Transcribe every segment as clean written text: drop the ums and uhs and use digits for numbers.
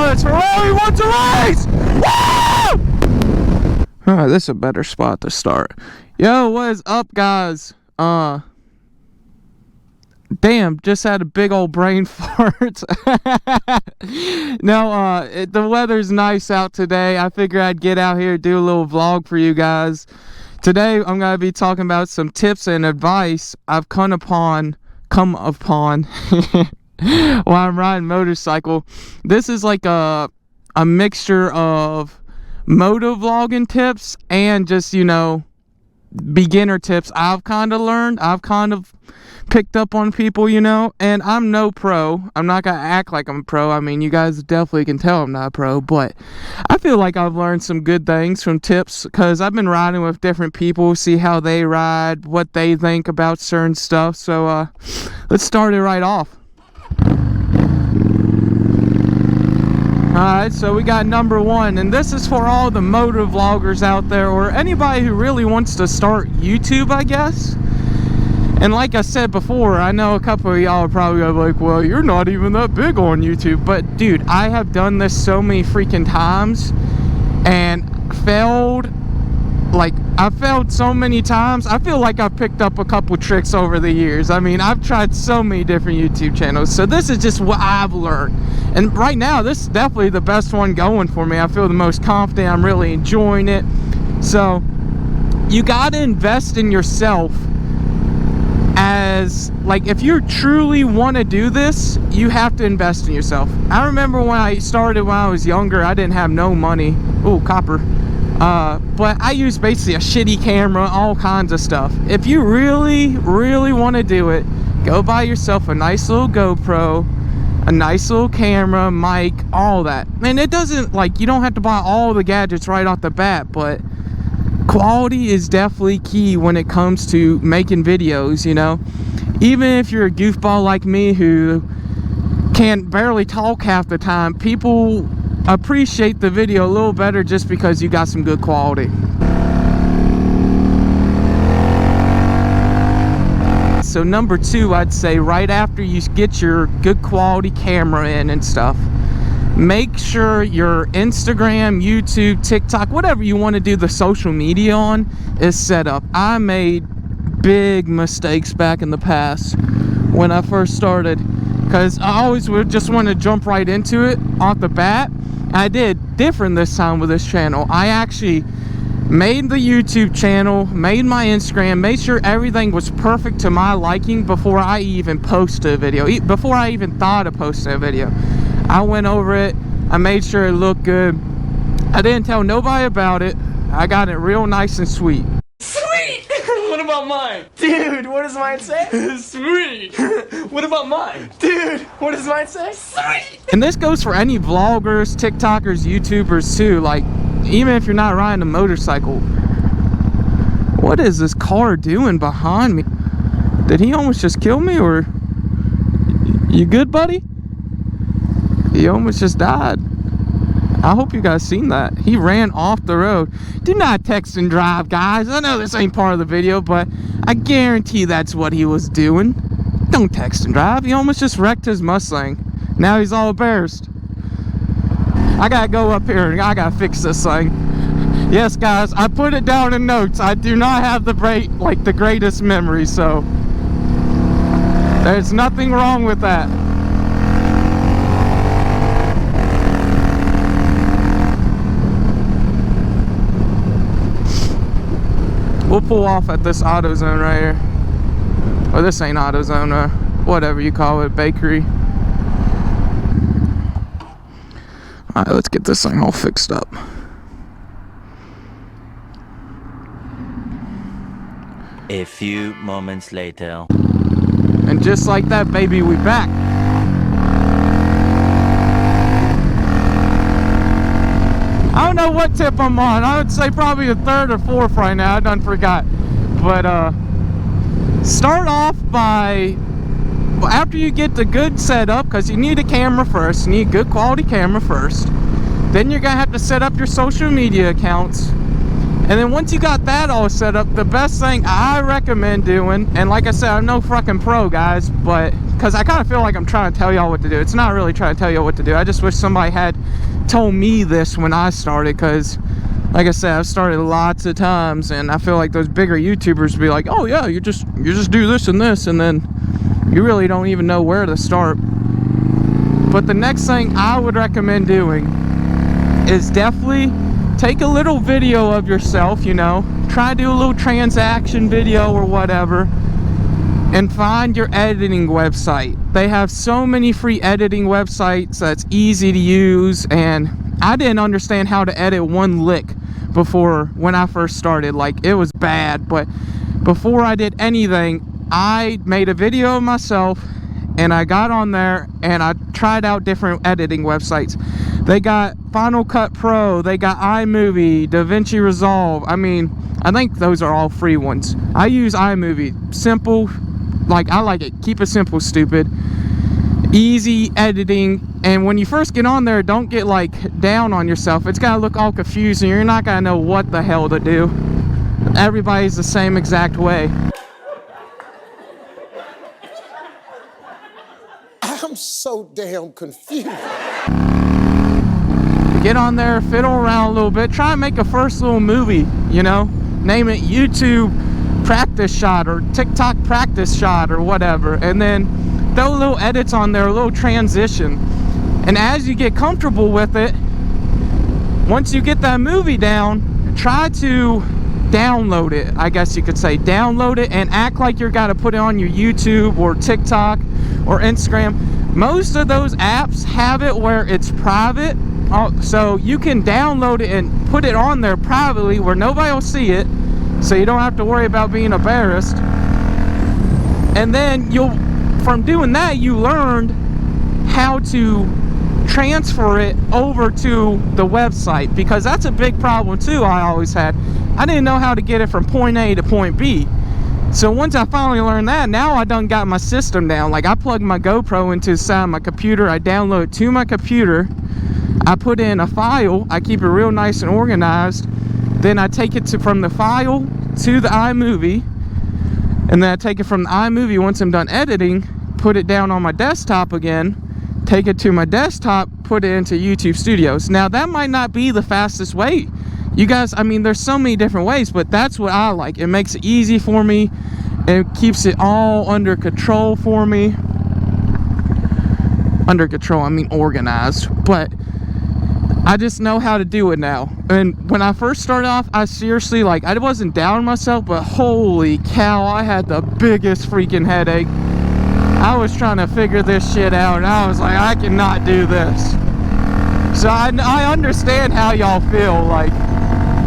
woods for all he wants to race! Woo! Alright, this is a better spot to start. Yo, what is up, guys? Damn, just had a big old brain fart. No, the weather's nice out today. I figured I'd get out here and do a little vlog for you guys. Today, I'm going to be talking about some tips and advice I've come upon while I'm riding motorcycle. This is like a mixture of moto vlogging tips and just, you know, beginner tips I've kind of learned. I've kind of picked up on people, you know, and I'm no pro. I'm not gonna act like I'm a pro. I mean, you guys definitely can tell I'm not a pro, but I feel like I've learned some good things from tips because I've been riding with different people, see how they ride, what they think about certain stuff. So let's start it right off. Alright, so we got number one, and this is for all the motor vloggers out there, or anybody who really wants to start YouTube, I guess. And like I said before, I know a couple of y'all are probably like, well, you're not even that big on YouTube. But dude, I have done this so many freaking times and failed. Like, I've failed so many times. I feel like I've picked up a couple tricks over the years. I mean, I've tried so many different YouTube channels. So this is just what I've learned. And right now, this is definitely the best one going for me. I feel the most confident. I'm really enjoying it. So you got to invest in yourself. As like, if you truly want to do this, you have to invest in yourself. I remember when I started when I was younger, I didn't have no money. Ooh, copper. But I used basically a shitty camera, all kinds of stuff. If you really want to do it, go buy yourself a nice little GoPro, a nice little camera, mic, all that. And it doesn't, like, you don't have to buy all the gadgets right off the bat, but quality is definitely key when it comes to making videos, you know. Even if you're a goofball like me who can't barely talk half the time, people appreciate the video a little better just because you got some good quality. So number two, I'd say right after you get your good quality camera in and stuff, make sure your Instagram, YouTube, TikTok, whatever you want to do the social media on is set up. I made big mistakes back in the past when I first started because I always would just want to jump right into it off the bat. I did different this time with this channel. I actually made the YouTube channel, made my Instagram, made sure everything was perfect to my liking before I even posted a video, before I even thought of posting a video. I went over it, I made sure it looked good. I didn't tell nobody about it. I got it real nice and sweet. Sweet! What about mine? Dude, what does mine say? Sweet! What about mine? Dude, what does mine say? Sweet! And this goes for any vloggers, TikTokers, YouTubers too. Like, even if you're not riding a motorcycle. What is this car doing behind me? Did he almost just kill me, or you good, buddy? He almost just died. I hope you guys seen that. He ran off the road. Do not text and drive, guys. I know this ain't part of the video, but I guarantee that's what he was doing. Don't text and drive. He almost just wrecked his Mustang. Now he's all embarrassed. I gotta go up here and I gotta fix this thing. Yes, guys, I put it down in notes. I do not have the greatest memory, so there's nothing wrong with that. We'll pull off at this AutoZone right here. Or this ain't AutoZone, whatever you call it, bakery. Alright, let's get this thing all fixed up. A few moments later. And just like that, baby, we back. I don't know what tip I'm on. I would say probably the third or fourth right now. I done forgot. But start off by, after you get the good setup, because you need a camera first. You need a good quality camera first. Then you're gonna have to set up your social media accounts. And then once you got that all set up, the best thing I recommend doing, and like I said, I'm no fucking pro, guys, but because I kind of feel like I'm trying to tell y'all what to do. It's not really trying to tell y'all what to do. I just wish somebody had told me this when I started, because like I said, I've started lots of times, and I feel like those bigger YouTubers would be like, oh yeah, you just do this, and then you really don't even know where to start. But the next thing I would recommend doing is definitely take a little video of yourself, you know, try to do a little transaction video or whatever, and find your editing website. They have so many free editing websites that's easy to use, and I didn't understand how to edit one lick before when I first started. Like, it was bad, but before I did anything, I made a video of myself, and I got on there and I tried out different editing websites. They got Final Cut Pro, they got iMovie, DaVinci Resolve. I mean, I think those are all free ones. I use iMovie. Simple, like, I like it. Keep it simple, stupid. Easy editing. And when you first get on there, don't get like down on yourself. It's gotta look all confused and you're not gonna know what the hell to do. Everybody's the same exact way. I'm so damn confused. Get on there, fiddle around a little bit, try and make a first little movie, you know, name it YouTube practice shot or TikTok practice shot or whatever, and then throw little edits on there, a little transition. And as you get comfortable with it, once you get that movie down, try to download it, I guess you could say. Download it and act like you're gotta put it on your YouTube or TikTok or Instagram. Most of those apps have it where it's private, so you can download it and put it on there privately where nobody will see it, so you don't have to worry about being embarrassed. And then from doing that, you learned how to transfer it over to the website, because that's a big problem too I always had. I didn't know how to get it from point A to point B. So once I finally learned that, now I done got my system down. Like, I plug my GoPro into the side of my computer, I download it to my computer, I put in a file, I keep it real nice and organized, then I take it from the file to the iMovie, and then I take it from the iMovie once I'm done editing, put it down on my desktop again, take it to my desktop, put it into YouTube Studios. Now that might not be the fastest way. You guys, I mean, there's so many different ways, but that's what I like. It makes it easy for me. It keeps it all under control for me. Under control, I mean organized. But I just know how to do it now. And when I first started off, I seriously, like, I wasn't down on myself, but holy cow, I had the biggest freaking headache. I was trying to figure this shit out, and I was like, I cannot do this. So I understand how y'all feel. Like,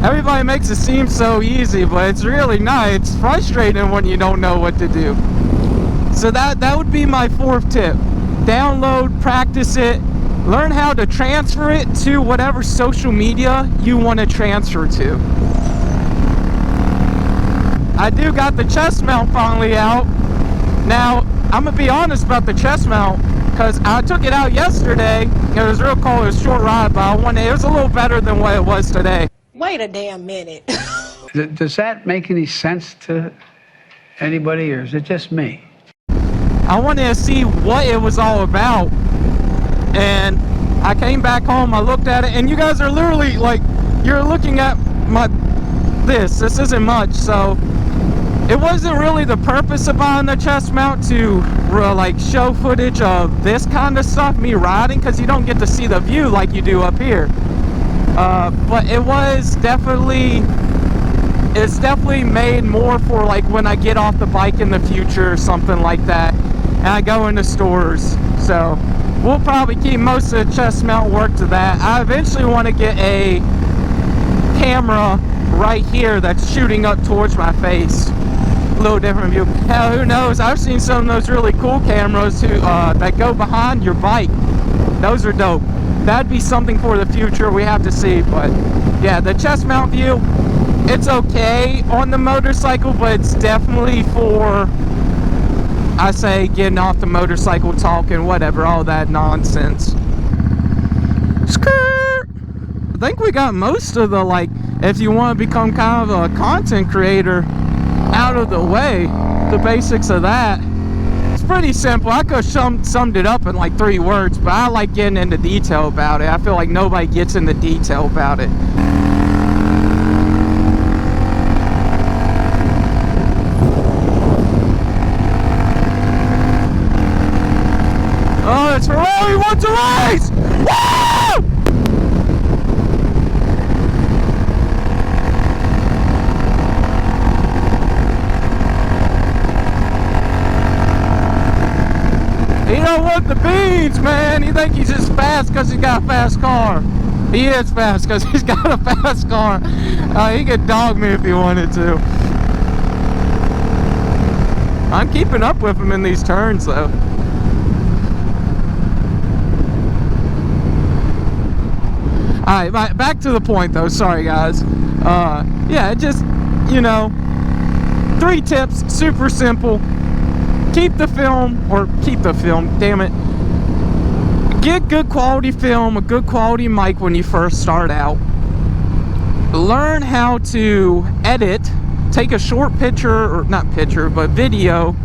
everybody makes it seem so easy, but it's really not. It's frustrating when you don't know what to do. So that would be my fourth tip. Download, practice it, learn how to transfer it to whatever social media you want to transfer to. I do got the chest mount finally out. Now, I'm gonna be honest about the chest mount, because I took it out yesterday. It was real cold, it was a short ride, but it was a little better than what it was today. Wait a damn minute. Does that make any sense to anybody, or is it just me? I wanted to see what it was all about, and I came back home, I looked at it, and you guys are literally, like, you're looking at this isn't much. So it wasn't really the purpose of buying the chest mount to like show footage of this kind of stuff, me riding, because you don't get to see the view like you do up here. But it's definitely made more for like when I get off the bike in the future or something like that, and I go into stores. So we'll probably keep most of the chest mount work to that. I eventually want to get a camera right here that's shooting up towards my face. A little different view. Hell, who knows? I've seen some of those really cool cameras that go behind your bike. Those are dope. That'd be something for the future. We have to see. But yeah, the chest mount view, it's okay on the motorcycle, but it's definitely for, I say, getting off the motorcycle, talking, whatever, all that nonsense. Skirt! I think we got most of the, like, if you want to become kind of a content creator, out of the way, the basics of that. It's pretty simple. I could have summed it up in like 3 words, but I like getting into detail about it. I feel like nobody gets into detail about it. Oh, it's Ferrari wants to race! Woo! He don't want the beans, man. He think he's just fast because he's got a fast car. He is fast because he's got a fast car. He could dog me if he wanted to. I'm keeping up with him in these turns, though. Alright, back to the point, though. Sorry, guys. Yeah, just, you know, 3 tips. Super simple. Keep the film, damn it. Get good quality film, a good quality mic when you first start out. Learn how to edit, take a short picture, or not picture, but video.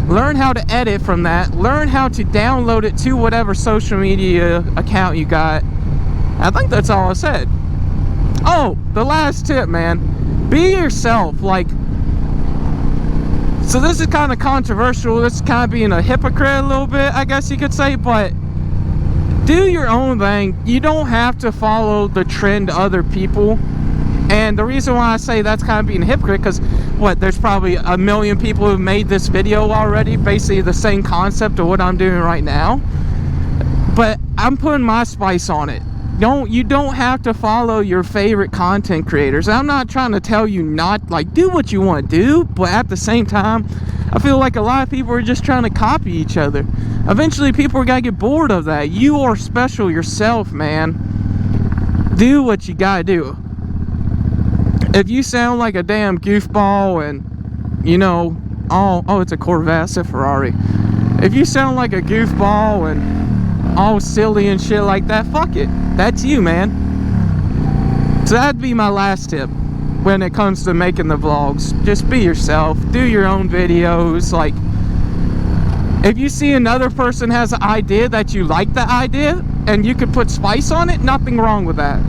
Learn how to edit from that. Learn how to download it to whatever social media account you got. I think that's all I said. Oh, the last tip, man. Be yourself, like, so this is kind of controversial. This is kind of being a hypocrite a little bit, I guess you could say, but do your own thing. You don't have to follow the trend of other people. And the reason why I say that's kind of being a hypocrite, because there's probably 1 million people who've made this video already, basically the same concept of what I'm doing right now. But I'm putting my spice on it. You don't have to follow your favorite content creators. I'm not trying to tell you not, like, do what you want to do, but at the same time, I feel like a lot of people are just trying to copy each other. Eventually, people are gonna get bored of that. You are special yourself, man. Do what you gotta do. If you sound like a damn goofball and, you know, oh, it's a Corvette, it's a Ferrari. If you sound like a goofball and all silly and shit like that, fuck it. That's you, man. So that'd be my last tip when it comes to making the vlogs. Just be yourself. Do your own videos. Like, if you see another person has an idea that you like the idea and you could put spice on it, nothing wrong with that.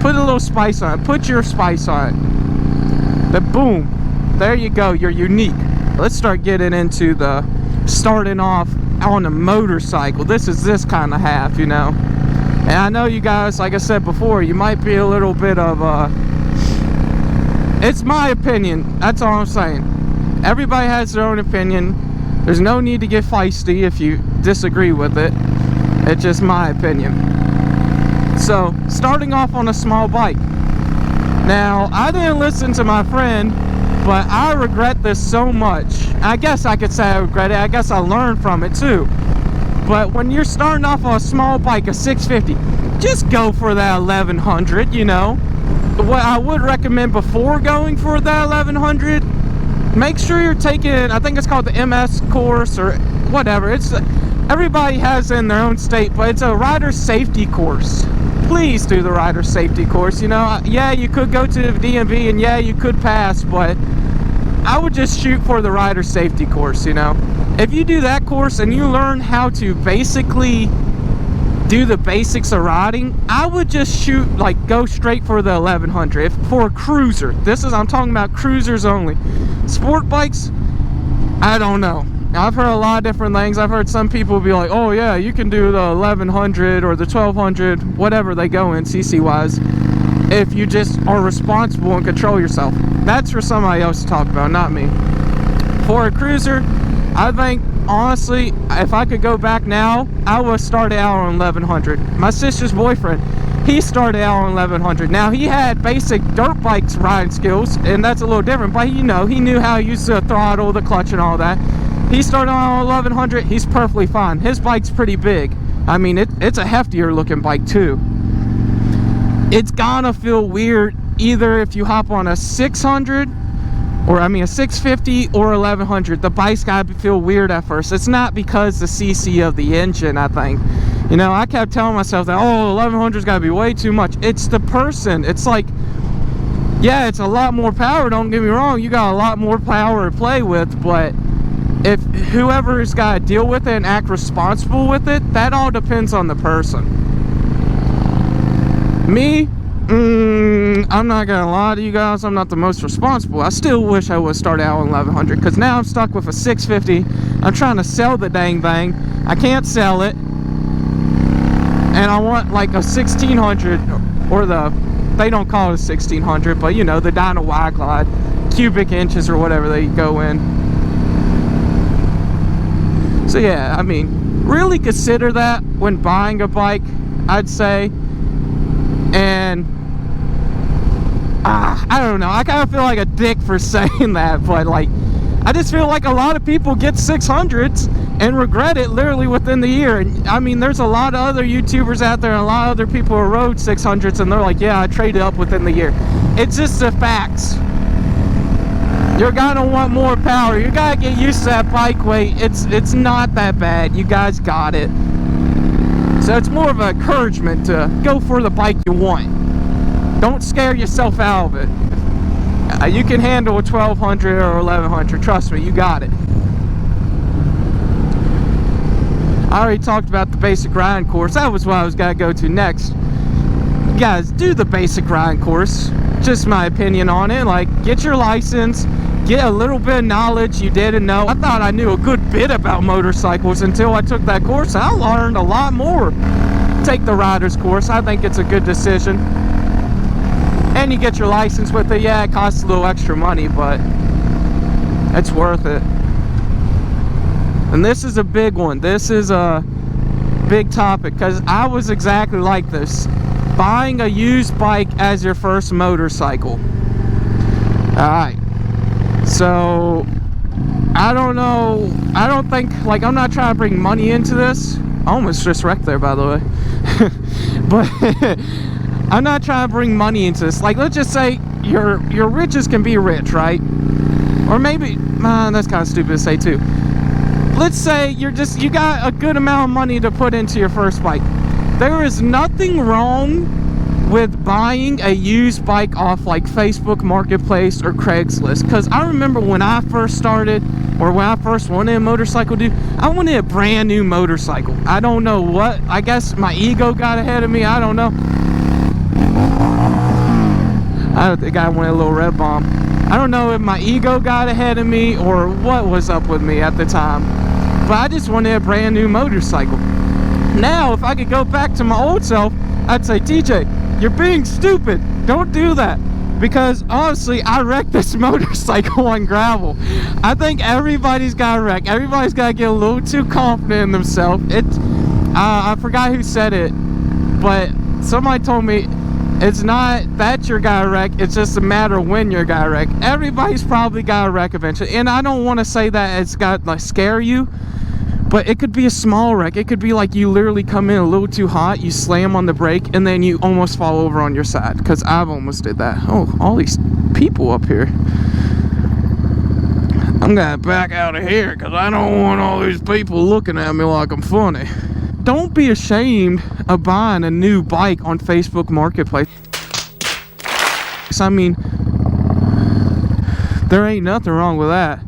Put a little spice on it. Put your spice on it. Then boom. There you go. You're unique. Let's start getting into the starting off on a motorcycle. This is this kind of half, you know. And I know you guys, like I said before, you might be a little bit of it's my opinion, that's all I'm saying. Everybody has their own opinion. There's no need to get feisty if you disagree with it. It's just my opinion. So, starting off on a small bike. Now, I didn't listen to my friend, but I regret this so much. I guess I could say I regret it. I guess I learned from it too. But when you're starting off on a small bike, a 650, just go for that 1100, you know. What I would recommend before going for that 1100, make sure you're taking, I think it's called the MS course or whatever. It's everybody has it in their own state, but it's a rider safety course. Please do the rider safety course, you know. Yeah, you could go to the DMV and yeah, you could pass, but I would just shoot for the rider safety course, you know. If you do that course and you learn how to basically do the basics of riding, I would just shoot, like, go straight for the 1100 for a cruiser. I'm talking about cruisers only. Sport bikes, I don't know. I've heard a lot of different things. I've heard some people be like, oh yeah, you can do the 1100 or the 1200, whatever they go in cc wise, if you just are responsible and control yourself. That's for somebody else to talk about, not me. For a cruiser, I think, honestly, if I could go back now, I would start out on 1100. My sister's boyfriend, he started out on 1100. Now, he had basic dirt bikes riding skills, and that's a little different, but you know, he knew how to use the throttle, the clutch, and all that. He started on 1100, he's perfectly fine. His bike's pretty big. I mean, it's a heftier looking bike too. It's gonna feel weird either if you hop on a 600, or I mean a 650 or 1100. The bike's gotta feel weird at first. It's not because the cc of the engine, I think. You know, I kept telling myself that, oh, 1100's gotta be way too much. It's the person. It's like, yeah, it's a lot more power, don't get me wrong, you got a lot more power to play with, but if whoever's got to deal with it and act responsible with it, that all depends on the person. Me, I'm not gonna lie to you guys, I'm not the most responsible. I still wish I would start out on 1100, because now I'm stuck with a 650. I'm trying to sell the dang thing. I can't sell it, and I want like a 1600, or they don't call it a 1600, but you know, the Dyna Y Glide, cubic inches or whatever they go in. So yeah, I mean, really consider that when buying a bike, I'd say. And I don't know, I kind of feel like a dick for saying that, but like, I just feel like a lot of people get 600s and regret it literally within the year. And I mean, there's a lot of other YouTubers out there and a lot of other people who rode 600s and they're like, yeah, I traded up within the year. It's just the facts. You're gonna want more power. You gotta get used to that bike weight. It's not that bad. You guys got it. So it's more of an encouragement to go for the bike you want. Don't scare yourself out of it. You can handle a 1200 or 1100. Trust me, you got it. I already talked about the basic riding course. That was what I was gonna go to next. You guys, do the basic riding course. Just my opinion on it. Like, get your license. Get a little bit of knowledge you didn't know. I thought I knew a good bit about motorcycles until I took that course. I learned a lot more. Take the rider's course. I think it's a good decision. And you get your license with it. Yeah, it costs a little extra money, but it's worth it. And this is a big one. This is a big topic, because I was exactly like this. Buying a used bike as your first motorcycle. Alright. So, I don't know. I don't think, like, I'm not trying to bring money into this. I almost just wrecked there, by the way. But I'm not trying to bring money into this. Like, let's just say your riches can be rich, right? Or maybe, that's kind of stupid to say too. Let's say you got a good amount of money to put into your first bike. There is nothing wrong with buying a used bike off like Facebook Marketplace or Craigslist, because I remember when I first started, or when I first wanted a motorcycle, dude, I wanted a brand new motorcycle. I don't know what, I guess my ego got ahead of me, I don't know. I think I wanted a little red bomb. I don't know if my ego got ahead of me or what was up with me at the time, but I just wanted a brand new motorcycle. Now if I could go back to my old self, I'd say, TJ, you're being stupid. Don't do that. Because honestly, I wrecked this motorcycle on gravel. I think everybody's got to wreck. Everybody's got to get a little too confident in themselves. I forgot who said it, but somebody told me it's not that you're gonna wreck, it's just a matter of when you're gonna wreck. Everybody's probably got to wreck eventually. And I don't want to say that it's got like scare you, but it could be a small wreck. It could be like you literally come in a little too hot, you slam on the brake, and then you almost fall over on your side. Because I've almost did that. Oh, all these people up here. I'm gonna back out of here because I don't want all these people looking at me like I'm funny. Don't be ashamed of buying a new bike on Facebook Marketplace. I mean, there ain't nothing wrong with that.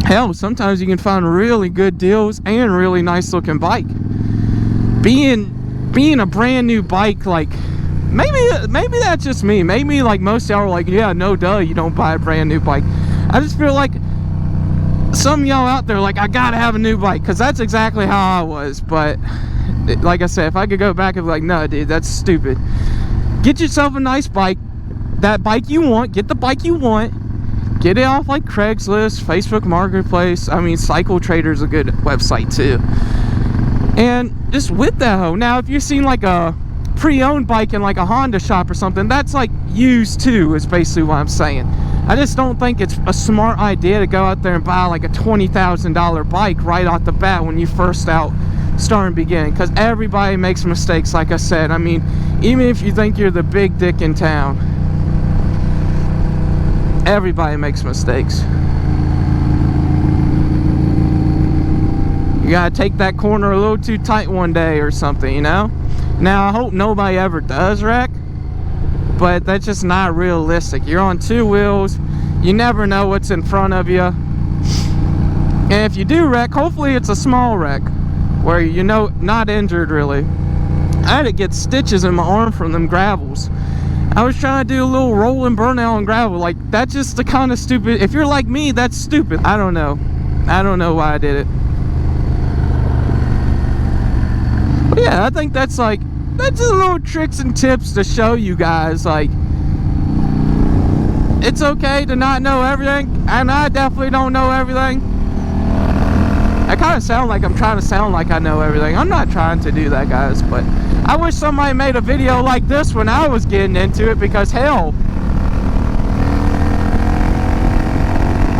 Hell, sometimes you can find really good deals and really nice looking bike. Being a brand new bike, like, maybe that's just me. Maybe like most y'all are like, yeah, no duh, you don't buy a brand new bike. I just feel like some of y'all out there like, I gotta have a new bike, because that's exactly how I was. But like I said, if I could go back and be like, no dude, that's stupid. Get yourself a nice bike, that bike you want, get the bike you want. Get it off like Craigslist, Facebook Marketplace. I mean, Cycle Trader's a good website too. And just with that hoe. Now, if you've seen like a pre-owned bike in like a Honda shop or something, that's like used too, is basically what I'm saying. I just don't think it's a smart idea to go out there and buy like a $20,000 bike right off the bat when you first starting beginning, because everybody makes mistakes, like I said. I mean, even if you think you're the big dick in town, everybody makes mistakes. You gotta take that corner a little too tight one day or something, you know? Now, I hope nobody ever does wreck, but that's just not realistic. You're on 2 wheels, you never know what's in front of you, and if you do wreck, hopefully it's a small wreck where you know not injured really. I had to get stitches in my arm from them gravels. I was trying to do a little roll and burnout on gravel. Like, that's just the kind of stupid, if you're like me, that's stupid. I don't know why I did it. But yeah, I think that's just little tricks and tips to show you guys, like, it's okay to not know everything, and I definitely don't know everything. I kind of sound like I'm trying to sound like I know everything. I'm not trying to do that, guys, but I wish somebody made a video like this when I was getting into it, because hell,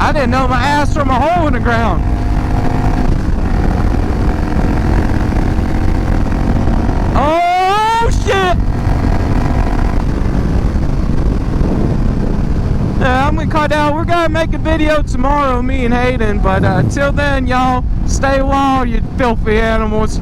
I didn't know my ass from a hole in the ground. Oh shit! Yeah, I'm gonna cut out. We're gonna make a video tomorrow, me and Hayden, but till then, y'all, stay wild, you filthy animals.